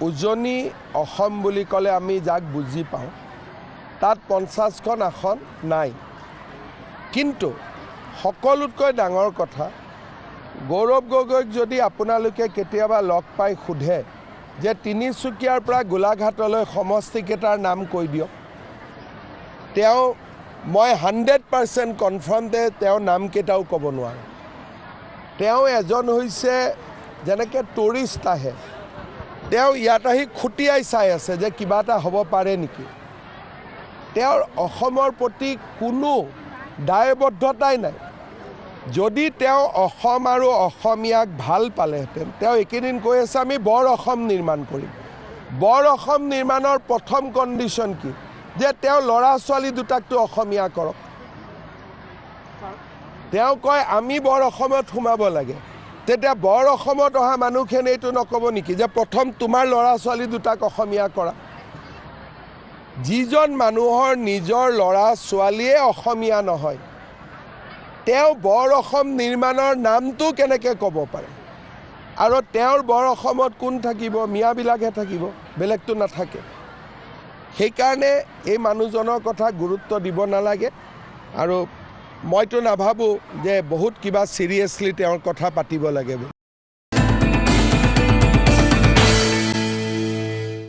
উজনি অসম বুলি ক'লে আমি যাক বুজি পাওঁ তাত 50খন আসন নাই। কিন্তু সকলোতকৈ ডাঙৰ কথা, গৌৰৱ গগৈক যদি আপোনালোকে কেতিয়াবা লগ পাই সোধে যে তিনিচুকীয়াৰ পৰা গোলাঘাটলৈ সমষ্টিকেইটাৰ নাম কৈ দিয়ক, মই 100% কনফাৰ্মতে নামকেইটাও ক'ব নোৱাৰোঁ। এজন হৈছে যেনেকৈ টুৰিষ্ট আহে, ইয়াত আহি খুটিয়াই চাই আছে যে কিবা এটা হ'ব পাৰে নেকি। অসমৰ প্ৰতি কোনো দায়বদ্ধতাই নাই। যদি অসম আৰু অসমীয়াক ভাল পালেহেঁতেন, এইকেইদিন কৈ আছে আমি বৰ অসম নিৰ্মাণ কৰিম। বৰ অসম নিৰ্মাণৰ প্ৰথম কণ্ডিশ্যন কি? যে ল'ৰা ছোৱালী দুটাকতো অসমীয়া কৰক। কয় আমি বৰ অসমত সোমাব লাগে। তেতিয়া বৰ অসমত অহা মানুহখিনি এইটো নক'ব নেকি যে প্ৰথম তোমাৰ ল'ৰা ছোৱালী দুটাক অসমীয়া কৰা? যিজন মানুহৰ নিজৰ ল'ৰা ছোৱালীয়ে অসমীয়া নহয়, বৰ অসম নিৰ্মাণৰ নামটো কেনেকৈ ক'ব পাৰে? আৰু বৰ অসমত কোন থাকিব? মিয়াবিলাকহে থাকিব, বেলেগটো নাথাকে। সেইকাৰণে এই মানুহজনৰ কথা গুৰুত্ব দিব নালাগে। আৰু মইতো নাভাবোঁ যে বহুত কিবা চিৰিয়াছলি কথা পাতিব লাগে।